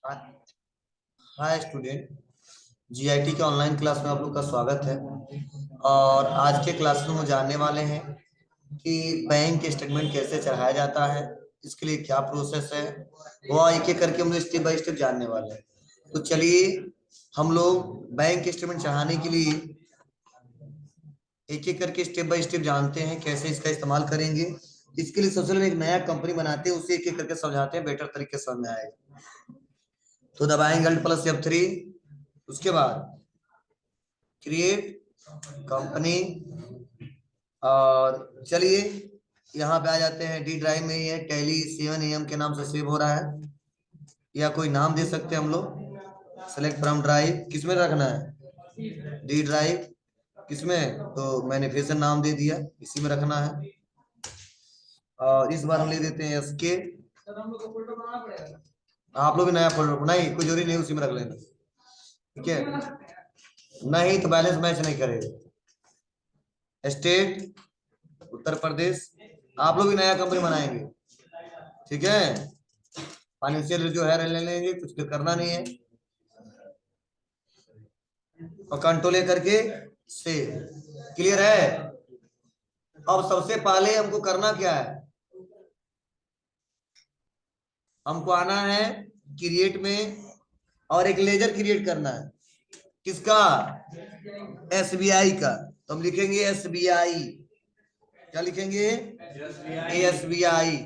Hi student. GIT के online class में आप लोग का स्वागत है। और आज के क्लास में हम जानने वाले हैं कि बैंक स्टेटमेंट कैसे चढ़ाया जाता है, इसके लिए क्या प्रोसेस है, वो एक एक करके हम लोग स्टेप बाय स्टेप जानने वाले हैं। तो चलिए हम लोग बैंक स्टेटमेंट चढ़ाने के लिए एक एक करके स्टेप बाय स्टेप जानते हैं कैसे इसका इस्तेमाल करेंगे। इसके लिए सबसे पहले एक नया कंपनी बनाते हैं, उसे एक एक करके समझाते हैं, बेटर तरीके से समझ में आएगा। तो दबाएंगे Alt + F3। उसके बाद क्रिएट कंपनी, और चलिए यहाँ पे आ जाते हैं। डी ड्राइव में ही है, टैली 7 AM के नाम से सेव हो रहा है, या कोई नाम दे सकते हैं हम लोग। सेलेक्ट फ्रॉम ड्राइव, किसमें रखना है? D drive. किसमें? तो मैंने फिर से नाम दे दिया, इसी में रखना है। और इस बार हम ले देते हैं एसके। आप लोग भी नया फोल्डर बनाइए, कोई जरूरी नहीं उसी में रख लेना, ठीक है? नहीं तो बैलेंस मैच नहीं करेगा। स्टेट उत्तर प्रदेश। आप लोग भी नया कंपनी बनाएंगे, ठीक है? फाइनेंशियल जो है ले लेंगे, कुछ तो करना नहीं है। और कंट्रोल ए करके सेव। क्लियर है? अब सबसे पहले हमको करना क्या है? हमको आना है क्रिएट में और एक लेजर क्रिएट करना है। किसका? एसबीआई का। तो हम लिखेंगे एसबीआई। क्या लिखेंगे? एसबीआई।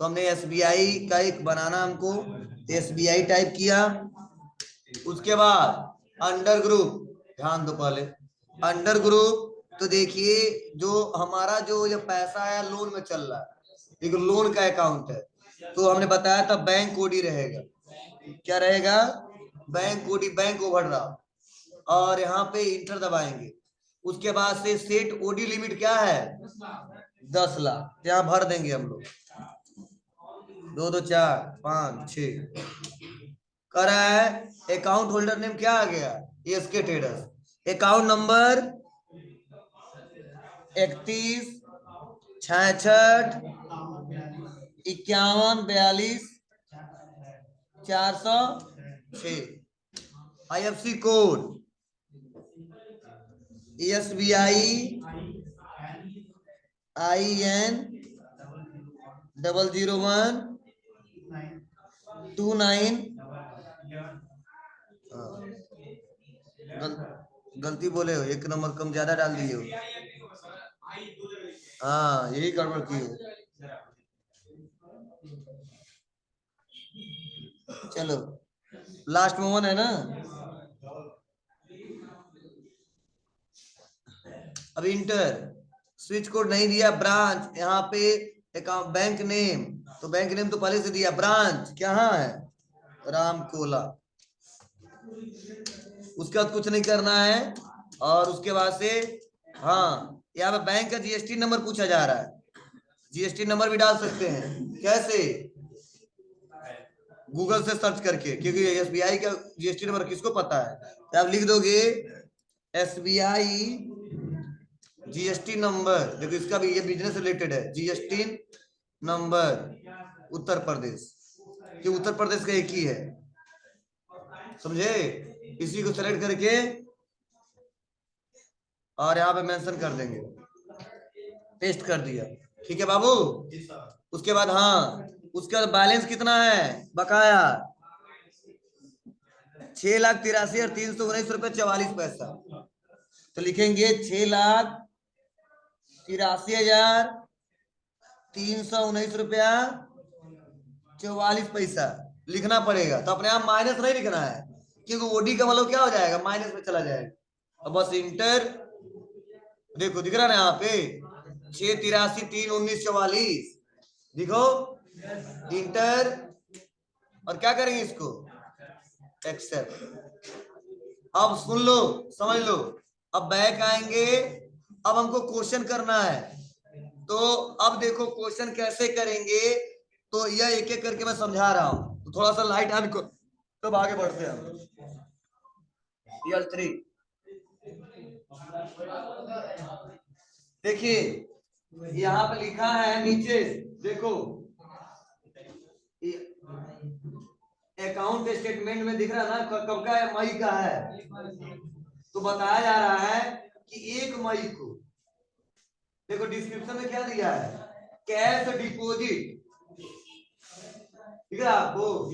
तो हमने एसबीआई का एक बनाना, हमको एसबीआई टाइप किया। उसके बाद अंडर ग्रुप, ध्यान दो पहले अंडर ग्रुप। तो देखिए जो हमारा जो ये पैसा है लोन में चल रहा है, एक लोन का अकाउंट है। तो हमने बताया था बैंक ओडी रहेगा। क्या रहेगा? Bank OD, bank overdraft. और यहाँ पे इंटर दबाएंगे। उसके बाद से सेट ओडी लिमिट क्या है? 10 लाख। यहाँ भर देंगे हम लोग। 2 2 4 5 6 कर रहा है। अकाउंट होल्डर नेम क्या आ गया? SK traders. Account number 31 66 51 42 406। IFC code SBI IN 00129। गलती बोले हो, एक नंबर कम ज्यादा डाल दिए हो। हाँ यही गड़बड़ की हो। चलो लास्ट में 1 है ना? अब इंटर। स्विच कोड नहीं दिया। ब्रांच यहाँ पे अकाउंट, बैंक नेम, तो बैंक नेम तो पहले से दिया। ब्रांच कहाँ है? रामकोला। उसके बाद कुछ नहीं करना है। और उसके बाद से हाँ, यहाँ पे बैंक का जीएसटी नंबर पूछा जा रहा है। जीएसटी नंबर भी डाल सकते हैं। कैसे? गूगल से सर्च करके, क्योंकि एसबीआई का जीएसटी नंबर किसको पता है? तो आप लिख दोगे एसबीआई जीएसटी नंबर। देखो इसका भी ये बिजनेस रिलेटेड है। जीएसटी नंबर उत्तर प्रदेश, कि उत्तर प्रदेश का एक ही है, समझे? इसी को सेलेक्ट करके और यहाँ पे मेंशन कर देंगे। पेस्ट कर दिया, ठीक है बाबू? उसके बाद हाँ, उसके बाद बैलेंस कितना है बकाया? 6,83,319 रुपये 44 पैसा। तो लिखेंगे 6,83,319 रुपया 44 पैसा लिखना पड़ेगा। तो अपने आप माइनस नहीं लिखना है, क्योंकि ओडी का मतलब क्या हो जाएगा? माइनस में चला जाएगा। अब बस इंटर। देखो दिख रहा है ना यहाँ पे 6,83,319,44। देखो इंटर। और क्या करेंगे इसको? एक्सेप्ट। अब सुन लो, समझ लो। अब बैक आएंगे। अब हमको क्वेश्चन करना है। तो अब देखो क्वेश्चन कैसे करेंगे, तो यह एक एक करके मैं समझा रहा हूं। तो थोड़ा सा लाइट ऑन को, तब आगे बढ़ते हैं हम। TL3 देखिए यहाँ पे लिखा है नीचे, देखो अकाउंट स्टेटमेंट में दिख रहा है ना, कब का है, मई का है। तो बताया जा रहा है कि 1 मई को, देखो डिस्क्रिप्शन में क्या दिया है, कैश डिपॉजिट, ठीक है आपको,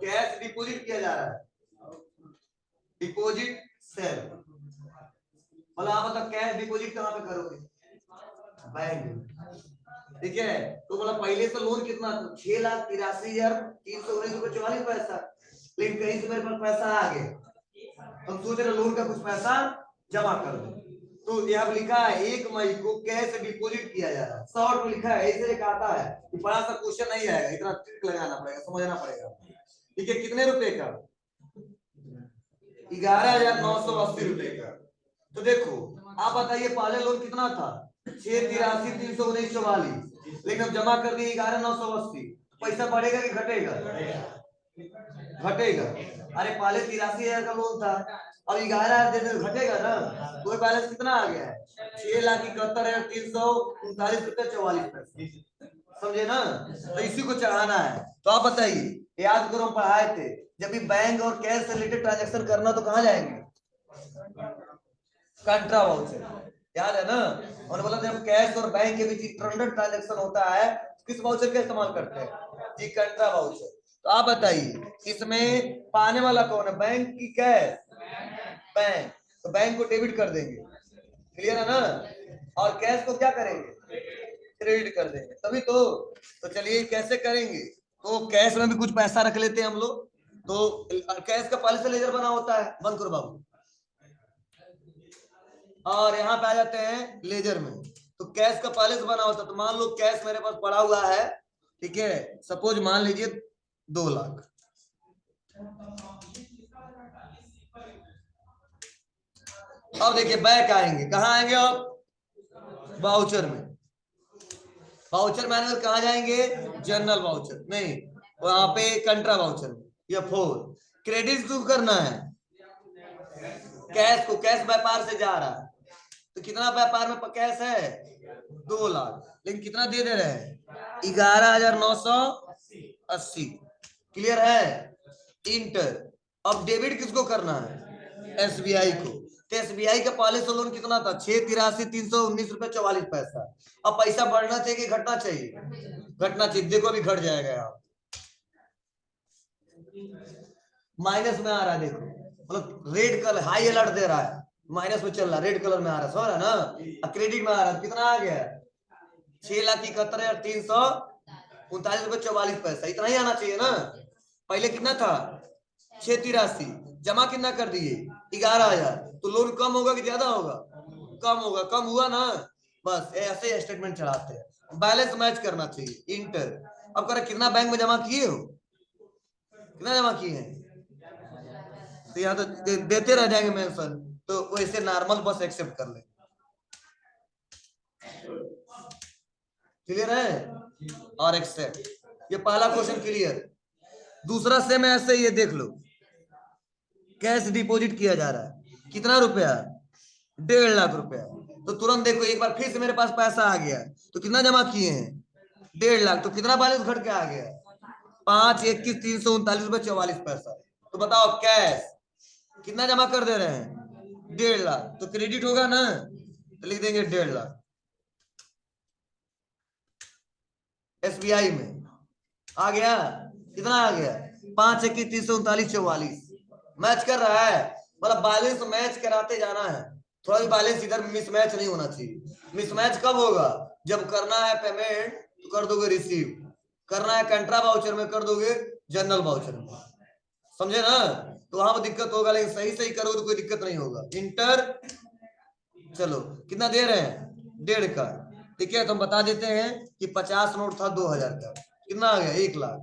कैश डिपॉजिट किया जा रहा है, डिपॉजिट सेल। मतलब आप मतलब कैश डिपॉजिट कहाँ पे करोगे, बैंक, ठीक है। तो बोला पहले से लोन कितना, 6,83,319 रुपए 44 पैसा, लेकिन कहीं से मेरे पास पैसा आ गया, हम सोच रहे लोन का कुछ पैसा जमा कर दो। तो यहाँ लिखा है 1 मई को कैश डिपॉजिट किया जा रहा है, शॉर्ट में लिखा है, ऐसे एक आता है, बड़ा सा क्वेश्चन नहीं आएगा, इतना ट्रिक लगाना पड़ेगा, समझना पड़ेगा, ठीक है। कितने रुपए का, 11,980 रुपए का। तो देखो आप बताइए पहले लोन कितना था, 6,83,319,44, लेकिन अब जमा कर दिए 11,980, पैसा बढ़ेगा कि घटेगा, घटेगा। अरे पहले 83,000 का लोन था, अब 11,000 दे घटेगा ना, तो बैलेंस कितना आ गया है, 6,71,339 रुपए 44 पैसे, समझे ना। तो इसी को चढ़ाना है। तो आप बताइए, याद करो हम पढ़ाए थे, जब भी बैंक और कैश से रिलेटेड ट्रांजेक्शन करना तो कहाँ जाएंगे, कंट्रा वाउचर, याद है ना। और बोला जब कैश और बैंक के बीच इंटरनेट ट्रांजैक्शन होता है किस वाउचर का इस्तेमाल करते हैं जी, कंट्रा वाउचर। तो आप बताइए इसमें पाने वाला कौन है, बैंक की कैश, बैंक, तो बैंक को डेबिट कर देंगे, क्लियर है ना, और कैश को क्या करेंगे, क्रेडिट कर देंगे, तभी तो चलिए कैसे करेंगे, तो कैश में भी कुछ पैसा रख लेते हैं हम लोग। तो कैश का पहले से लेजर बना होता है, बंद करो बाबू, और यहाँ पे आ जाते हैं लेजर में। तो कैश का पहले से बना होता है, तो मान लो कैश मेरे पास पड़ा हुआ है, ठीक है, सपोज मान लीजिए 2 लाख, अब देखिए बैक आएंगे, कहाँ आएंगे अब, वाउचर में, वाउचर मैनुअल कहाँ जाएंगे, जनरल वाउचर नहीं, वहां पे कंट्रा वाउचर या 4, क्रेडिट को करना है कैश को, कैश व्यापार से जा रहा है, तो कितना व्यापार में कैश है 2 लाख, लेकिन कितना दे दे रहे हैं 11,980, क्लियर है, इंटर। अब डेबिट किसको करना है, एसबीआई को, तो एसबीआई का पहले से लोन कितना था 6,83,319 रुपए 44 पैसा, अब पैसा बढ़ना चाहिए कि घटना चाहिए, घटना चाहिए, देखो अभी घट जाएगा, यहाँ माइनस में आ रहा है, देखो मतलब रेड कलर हाई अलर्ट दे रहा है, माइनस में चल रहा है, रेड कलर में आ रहा है, समझ रहा है ना, क्रेडिट में आ रहा है, कितना आ गया 6,71,339 रुपए 44 पैसा, इतना ही आना चाहिए ना, पहले कितना था 6,83, जमा कितना कर दिए 11,000, तो लोन कम होगा कि ज्यादा होगा, कम होगा, कम हुआ ना, बस ऐसे स्टेटमेंट चढ़ाते हैं, बैलेंस मैच करना चाहिए, इंटर। अब कर कितना बैंक में जमा किए हो, कितना जमा किए हैं, तो यहाँ तो देते रह जाएंगे मेंशन, तो वैसे नॉर्मल बस एक्सेप्ट कर ले, क्लियर है, और एक्सेप्ट, ये पहला क्वेश्चन क्लियर। दूसरा सेम ऐसे ही, ये देख लो, कैश डिपॉजिट किया जा रहा है, कितना रुपया 1.5 लाख रुपया, तो तुरंत देखो एक बार फिर से मेरे पास पैसा आ गया, तो कितना जमा किए हैं 1.5 लाख, तो कितना बैलेंस घट के आ गया 5,21,339 रुपए 44 पैसा, तो बताओ कैश कितना जमा कर दे रहे हैं 1.5 लाख, तो क्रेडिट होगा ना, तो लिख देंगे 1.5 लाख, एसबीआई में आ गया, कितना आ गया 5,21,339 44, मैच कर रहा है, मतलब बैलेंस मैच कराते जाना है, थोड़ा भी बैलेंस इधर मिसमैच नहीं होना चाहिए, मिसमैच कब होगा, जब करना है पेमेंट तो कर दोगे रिसीव, करना है कंट्रा वाउचर में कर दोगे जनरल वाउचर में, समझे ना, तो वहां पर दिक्कत होगा, लेकिन सही सही करोगे तो कोई दिक्कत नहीं होगा, इंटर। चलो कितना दे रहे हैं 1.5 का, ठीक है, तो हम बता देते हैं कि 50 नोट था 2,000 का, कितना आ गया 1 लाख,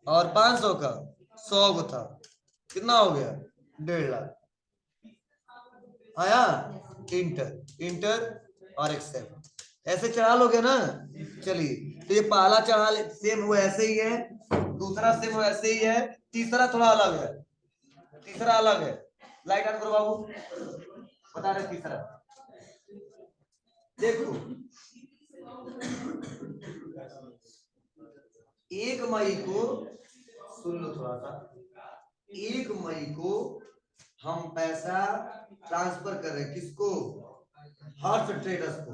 और 500 का 100 को था, कितना हो गया 1.5 लाख, आया, इंटर, इंटर और एक्सेप्ट, ऐसे चढ़ा लोगे ना। चलिए तो ये पहला चढ़ा ले, सेम वो ऐसे ही है, दूसरा सेम वो ऐसे ही है, तीसरा थोड़ा अलग है, तीसरा अलग है, लाइट ऑन करो बाबू, बता रहे तीसरा, देखो 1 मई को सुन लो थोड़ा सा। 1 मई को हम पैसा ट्रांसफर कर रहे हैं, किसको? हर्ष ट्रेडर्स को।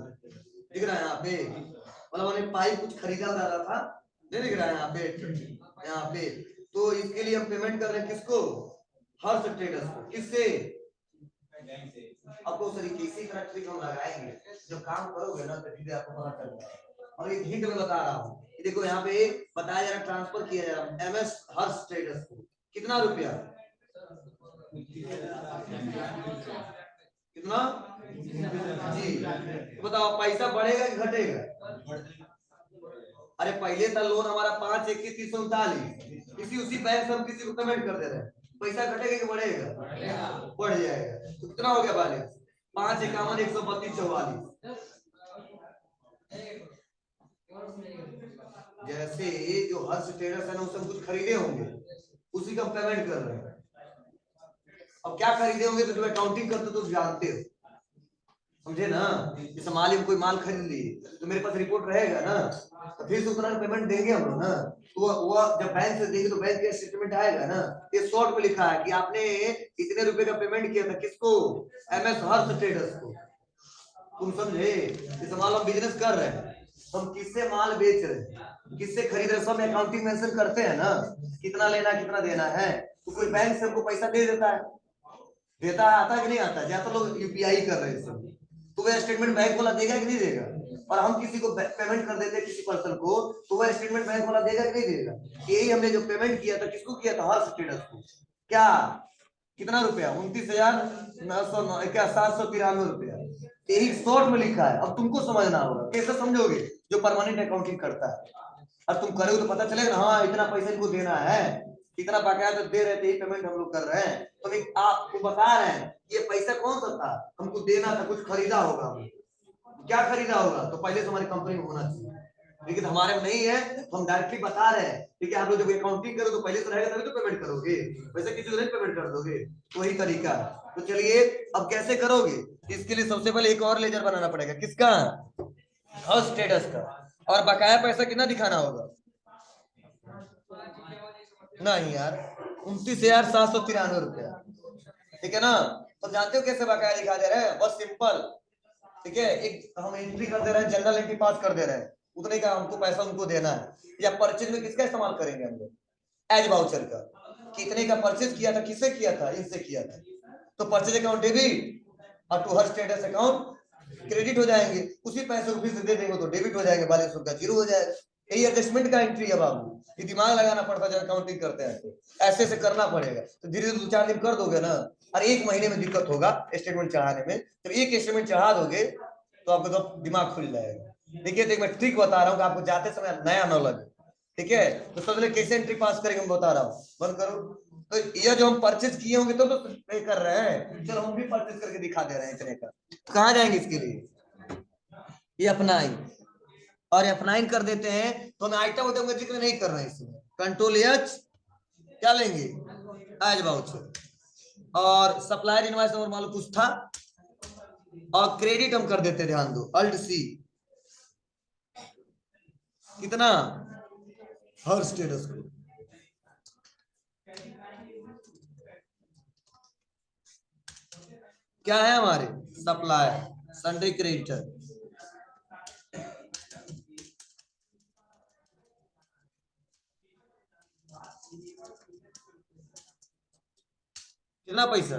दिख रहा है यहाँ पे, मतलब उन्होंने पाइप कुछ खरीदा रहा था, नहीं दिख रहा है यहाँ पे, यहाँ पे। तो इसके लिए हम पेमेंट कर रहे हैं किसको? हर्ष ट्रेडर्स को। किससे? आपको तरीके से ट्रिक हम लगाएंगे, जब काम करोगे ना तो चीजें आपको पता चलेगा। और एक हिंट में बता रहा हूँ, देखो यहाँ पे बताया जा रहा ट्रांसफर किया जा रहा एमएस हर्ष ट्रेडर्स को। कितना रुपया? कितना जी? तो बताओ पैसा बढ़ेगा कि घटेगा? अरे पहले था लोन हमारा 5/21/339, इसी उसी बैंक से हम किसी को पेमेंट कर दे रहे हैं, पैसा घटेगा कि बढ़ेगा? बढ़ जाएगा। तो कितना हो गया बैलेंस? 551/132/44। जैसे जो हर्ष ट्रेडर्स है ना, उससे हम कुछ खरीदे होंगे, उसी का पेमेंट कर रहे हैं। अब क्या खरीदे होंगे तो जब अकाउंटिंग करते तो जानते हो, समझे ना? जैसे माल कोई माल खरीद लिए तो मेरे पास रिपोर्ट रहेगा ना, तो फिर से उतना पेमेंट देंगे हम लोग ना। तो वो जब बैंक से देंगे तो बैंक का स्टेटमेंट आएगा ना, ये शॉर्ट में लिखा है कि आपने इतने रुपए का पेमेंट किया था, किसको? एमएस हर्ष ट्रेडर्स को। तुम समझे? जैसे मान लो हम बिजनेस कर रहे हैं, हम किससे माल बेच रहे हैं, किससे खरीद रहे हैं, सब अकाउंटिंग मेंशन करते हैं ना, कितना लेना कितना देना है। तो कोई बैंक से हमको पैसा दे देता है, देता आता है कि नहीं आता? ज्यादा लोग यूपीआई कर रहे हैं, तो वह स्टेटमेंट बैंक वाला देगा कि नहीं देगा? और हम किसी को पेमेंट कर देते हैं किसी पर्सन को, तो वह स्टेटमेंट बैंक वाला देगा कि नहीं देगा? यही हमने जो पेमेंट किया था, किसको किया था? हर्ष ट्रेडर्स को। क्या कितना रुपया? 29,793 रुपया। यही शॉर्ट में लिखा है। अब तुमको समझना होगा, कैसे समझोगे? जो परमानेंट अकाउंटिंग करता है, अब तुम करोगे तो पता चलेगा ना, हाँ इतना पैसा इनको देना है, कितना बाकायदा दे रहे थे, पेमेंट हम लोग कर रहे हैं। तो आपको बता रहे हैं ये पैसा कौन सा था, हमको देना था, कुछ खरीदा होगा। क्या खरीदा होगा? तो पहले से हमारी कंपनी में होना चाहिए, लेकिन हमारे में नहीं है, तो हम डायरेक्टली बता रहे हैं। ठीक है, आप लोग जब अकाउंटिंग करो तो पहले से रहेगा तभी तो पेमेंट करोगे, वैसे किसी को नहीं पेमेंट कर दोगे। वही तरीका। तो चलिए अब कैसे करोगे? इसके लिए सबसे पहले एक और लेजर बनाना पड़ेगा, किसका? हर्ष ट्रेडर्स का। और बकाया पैसा कितना दिखाना होगा? नहीं यार, 29,793 रुपया। ठीक है ना? तो जानते हो कैसे बकाया दिखा दे रहे हैं? बहुत सिंपल। ठीक है, एक हम एंट्री कर दे रहे हैं, जनरल एंट्री पास कर दे रहे हैं, उतने का हमको पैसा उनको देना है। या परचेज में किसका इस्तेमाल करेंगे हम लोग? एज वाउचर का। कितने का परचेज किया था, किससे किया था? इनसे किया था। तो परचेज अकाउंट डेबिट और to Harsh traders account credit हो जाएंगे। उसी पैसे को फिर से दे देंगे तो डेबिट हो जाएंगे, बैलेंस उनका जीरो हो जाएगा। यही एडजस्टमेंट का एंट्री है बाबू, ये दिमाग लगाना पड़ता है जब अकाउंटिंग करते हैं, तो ऐसे से करना पड़ेगा। तो धीरे धीरे 2-4 दिन कर दोगे ना, और 1 महीने में दिक्कत होगा स्टेटमेंट चढ़ाने में। जब एक स्टेटमेंट चढ़ा दोगे तो आपको तो दिमाग खुल जाएगा। देखिए, तो मैं ट्रिक बता रहा हूँ कि आपको जाते समय नया न लगे। ठीक है, तो सबसे कैसे एंट्री पास करेंगे मैं बता रहा हूँ, बंद करो। तो ये जो हम परचेज किए होंगे तो पे कर रहे हैं, चलो हम भी परचेज करके दिखा दे रहे हैं इतने का। कहाँ जाएंगे इसके लिए? ये अपनाइन, और अपनाइन कर देते हैं तो हमें आइटम उठम का जिक्र नहीं कर रहे हैं इसमें। कंट्रोल एच क्या लेंगे? As voucher. और सप्लायर इनवॉइस नंबर मान लो कुछ था, और क्रेडिट हम कर देते, ध्यान दो, अल्ट सी। कितना? हर स्टेटस को। क्या है हमारे? Supplier, sundry creditor. कितना पैसा?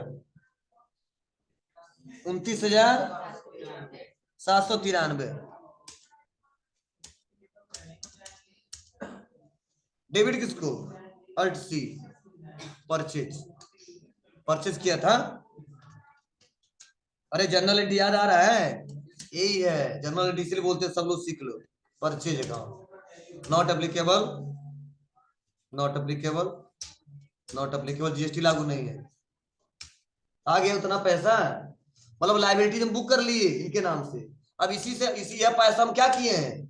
29,793। डेबिट किसको? अल्ट सी, परचेज। परचेज किया था। अरे जनरल एंट्री याद आ रहा है? यही है जनरल एंट्री, इसलिए बोलते हैं सब लोग सीख लो। Purchase account not applicable, not applicable, not applicable, GST लागू नहीं है। आ गया उतना पैसा, मतलब लाइबिलिटी हम बुक कर लिए इनके नाम से। अब इसी से यह पैसा हम क्या किए हैं?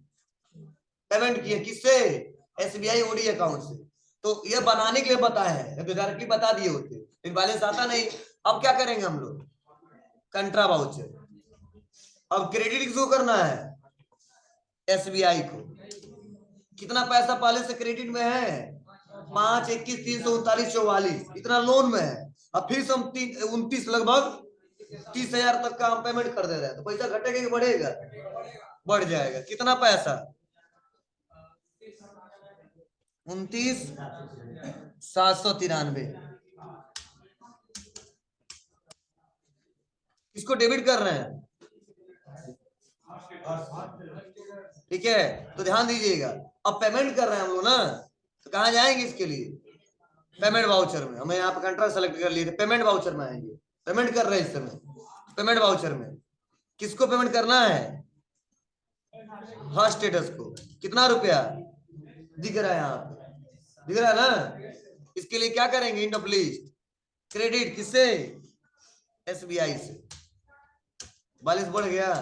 पेमेंट किए। किससे? एसबीआई ओडी अकाउंट से। तो ये बनाने के लिए बताया है, तो डायरेक्टली बता दिए होते, लेकिन बैलेंस आता नहीं। अब क्या करेंगे हम लोग? कंट्रा वाउचर। अब क्रेडिट किसको करना है? एसबीआई को। कितना पैसा पहले से क्रेडिट में है? 5, 21, 339, 44 इतना लोन में है। अब फिर से हम 29 लगभग 30,000 तक का हम पेमेंट कर दे रहे हैं, तो पैसा घटेगा कि बढ़ेगा? बढ़ जाएगा। कितना पैसा? 29,793। इसको डेबिट कर रहे हैं, ठीक है? तो ध्यान दीजिएगा, अब पेमेंट कर रहे हैं हम लोग ना, तो कहाँ जाएंगे इसके लिए? पेमेंट वाउचर में। हमें यहाँ पे कंट्रा सेलेक्ट कर लिए थे, पेमेंट वाउचर में आएंगे। पेमेंट कर रहे हैं इस समय पेमेंट वाउचर में। किसको पेमेंट करना है? हर स्टेटस को। कितना रुपया दिख रहा है यहाँ पे? दिख रहा है ना? इसके लिए क्या करेंगे? इंड ऑफ लिस्ट क्रेडिट किससे? एसबीआई से। बैलेंस बढ़ गया,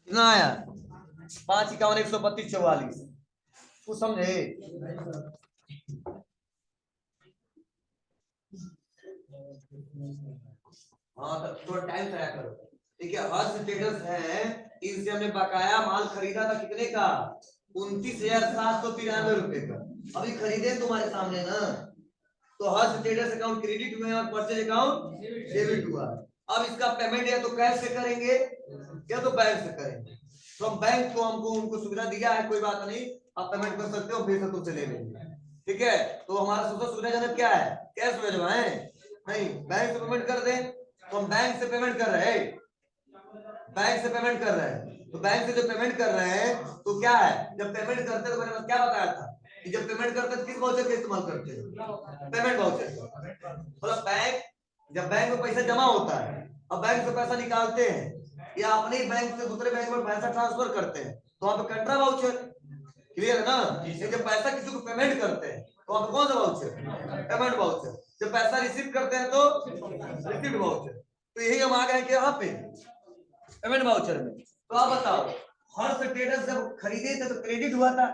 कितना आया? 5, 51, 132, 44। कुछ समझे? हाँ तो थोड़ा टाइम से आया करो, ठीक है? हर स्टेटस है, इनसे हमने बकाया माल खरीदा था कितने का? 29,793 का। अभी खरीदे तुम्हारे सामने ना, तो हर स्टेटस अकाउंट क्रेडिट हुए और परचेज अकाउंट डेबिट हुआ। अब इसका पेमेंट या तो कैश से करेंगे या तो बैंक से करेंगे। तो हम बैंक को हमको उनको सुविधा दिया है, कोई बात नहीं, आप पेमेंट कर सकते हो, फिर से तुमसे ले लेंगे, ठीक है? तो हमारा सबसे सुविधाजनक क्या है? कैश भिजवाएं? नहीं, बैंक से पेमेंट कर दें। तो हम बैंक से पेमेंट कर रहे हैं, बैंक से पेमेंट कर रहे हैं। तो बैंक से जो पेमेंट कर रहे हैं, तो क्या है, जब पेमेंट करते हैं तो मैंने क्या बताया था कि जब पेमेंट करते हैं किस वाउचर का इस्तेमाल करते हैं? Payment voucher. मतलब बैंक, जब बैंक में पैसा जमा होता है और बैंक से पैसा निकालते हैं या अपने ही बैंक से दूसरे बैंक में पैसा ट्रांसफर करते हैं, तो वहां पे कंट्रा वाउचर। क्लियर है ना? जब पैसा किसी को पेमेंट करते हैं तो वहां पे कौन सा वाउचर? Payment voucher. जब पैसा रिसीव करते हैं तो रिसीव्ड वाउचर। तो यही हम आ गए कि यहाँ पे पेमेंट वाउचर में। तो आप बताओ, हर स्टेटस जब खरीदे थे तो क्रेडिट हुआ था,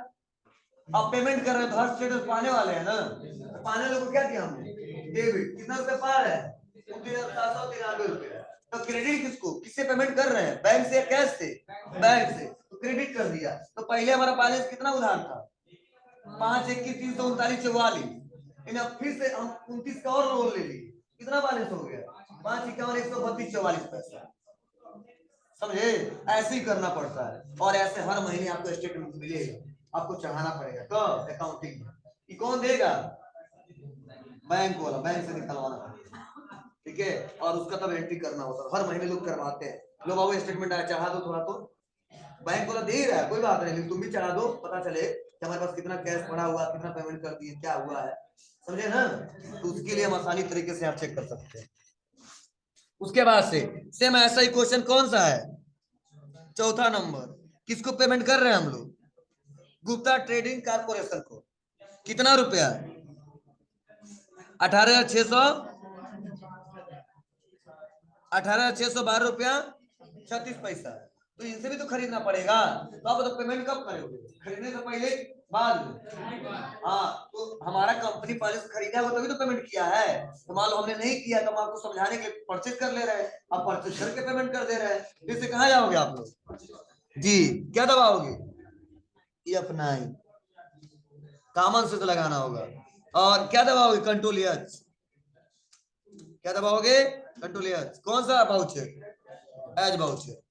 अब पेमेंट कर रहे हैं तो हर स्टेटस पाने वाले हैं ना, तो पाने वाले को क्या किया हमने? डेबिट। कितना रुपए पा रहे हैं? 29,793 रुपए। तो क्रेडिट किसको, किससे पेमेंट कर रहे हैं? बैंक से या कैश से? बैंक से। तो क्रेडिट कर दिया। तो पहले हमारा बैलेंस कितना उधार था? 5, 21, 339, 44। अब फिर से हम 29 का और लोन ले लिए, कितना बैलेंस हो गया? 5, 51, 132, 44 पैसा। समझे? ऐसे ही करना पड़ता है, और ऐसे हर महीने आपको स्टेटमेंट मिलेगा, आपको चढ़ाना पड़ेगा। कब? अकाउंटिंग में। ये कौन देगा? बैंक वाला, बैंक से निकलवाना पड़ेगा, ठीक है? और उसका तब एंट्री करना होता है, हर महीने लोग करवाते हैं। लो बाबू स्टेटमेंट आया, चढ़ा दो थोड़ा। तो बैंक वाला दे ही रहा है, कोई बात नहीं, लेकिन तुम भी चढ़ा दो, पता चले कि हमारे पास कितना कैश पड़ा हुआ, कितना पेमेंट कर दिए, क्या हुआ है। समझे ना? तो उसके लिए हम आसानी तरीके से आप चेक कर सकते हैं। उसके बाद से सेम ऐसा ही क्वेश्चन कौन सा है? चौथा नंबर। किसको पेमेंट कर रहे हैं हम लोग? गुप्ता ट्रेडिंग कारपोरेशन को। कितना रुपया? 18,600 18,612 रुपया 36 पैसा। तो इनसे भी तो खरीदना पड़ेगा, तो आप तो पेमेंट कब करोगे? खरीदने से पहले, बाद में? हाँ, तो हमारा कंपनी पहले से खरीदा हुआ तभी तो पेमेंट किया है। तो मान लो हमने नहीं किया तो हम आपको समझाने के परचेज कर ले रहे हैं, आप परचेज करके पेमेंट कर दे रहे हैं। फिर से कहाँ जाओगे आप लोग जी? क्या दबाओगे? F9, कॉमन से तो लगाना होगा। और क्या दबाओगे? Control H. क्या दबाओगे? Control H. कौन सा वाउचर? As voucher.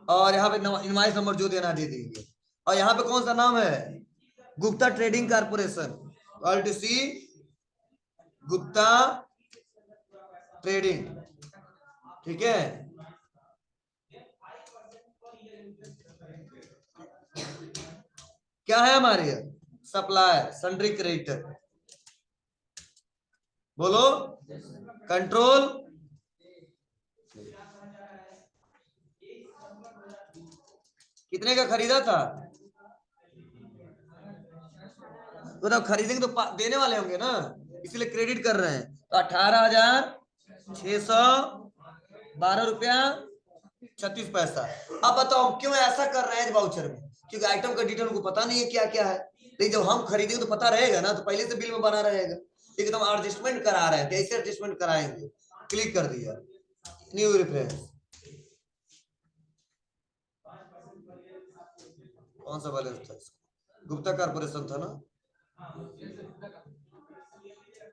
और यहाँ पे इनवाइस नंबर जो देना दे देंगे। और यहाँ पे कौन सा नाम है? Gupta trading corporation, RTC Gupta trading, ठीक है? क्या है हमारे? Supplier, sundry creditor. बोलो। कंट्रोल, कितने का खरीदा था? तो जब खरीदेंगे तो देने वाले होंगे ना, इसलिए क्रेडिट कर रहे हैं। तो 18,612 रुपया 36 पैसा। अब बताओ क्यों ऐसा कर रहे हैं वाउचर में? क्योंकि आइटम का डिटेल उनको पता नहीं है क्या क्या है। लेकिन जब हम खरीदेंगे तो पता रहेगा ना, तो पहले से बिल में बना रहेगा। लेकिन हम एडजस्टमेंट करा रहे हैं, कैसे एडजस्टमेंट कराएंगे? क्लिक कर दिया, न्यू रेफरेंस। कौन सा बैलेंस था? गुप्ता कारपोरेशन था ना?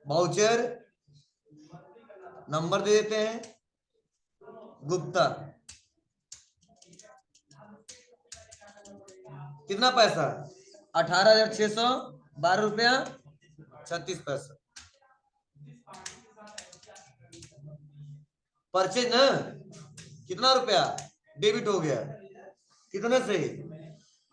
वाउचर नंबर दे देते हैं, गुप्ता कितना पैसा 18,612 रुपया 36 पैसा। परचेज ना कितना रुपया डेबिट हो गया, कितने से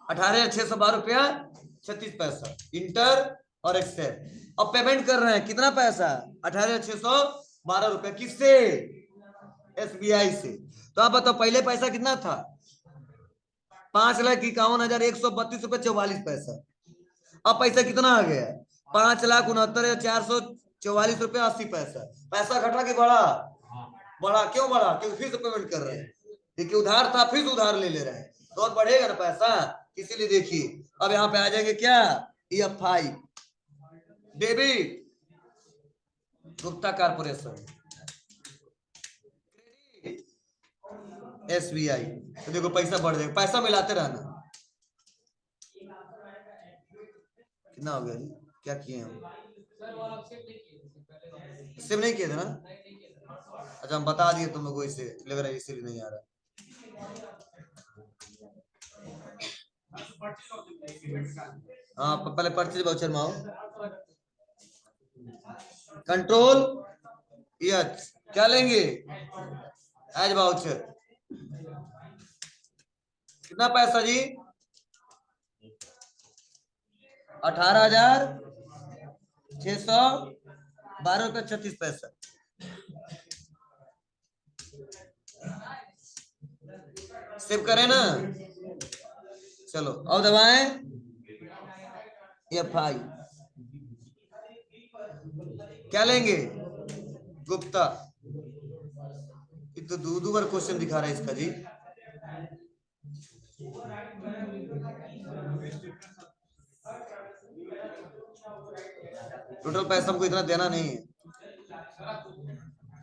18,612 रुपया 36 पैसा। इंटर और एक्सेप्ट। अब पेमेंट कर रहे हैं कितना पैसा 18,612 रुपया किससे, एसबीआई से। तो आप बताओ पहले पैसा कितना था 5,51,132 रुपया 44 पैसा। अब पैसा कितना आ गया 5,69,444 रुपया 80 पैसा। पैसा घटा के बढ़ा, बढ़ा क्यों बढ़ा, क्योंकि फिर से पेमेंट कर रहे हैं, देखिए उधार था फिर से उधार ले ले रहे हैं तो और बढ़ेगा ना पैसा, इसीलिए देखिए अब यहाँ पे आ जाएंगे क्या, EFI debit Gupta corporation, SBI। तो देखो पैसा बढ़ जाएगा, पैसा मिलाते रहना। कितना हो गया जी, क्या किए हम, सेव नहीं किए थे ना, अच्छा हम बता दिए तुम लोगों को, इसे लग रहा है इसीलिए नहीं आ रहा। हाँ पहले परचेज वाउचर में आओ, कंट्रोल यस क्या लेंगे एज वाउचर, कितना पैसा जी 18,612 रुपया 36 पैसा। सेव करें ना, चलो अब दबाएं EFI, क्या लेंगे गुप्ता। तो दो बार क्वेश्चन दिखा रहा है इसका जी, टोटल पैसा हमको इतना देना नहीं है,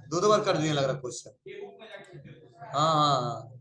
दो बार कर दिए लग रहा क्वेश्चन। हाँ हाँ हाँ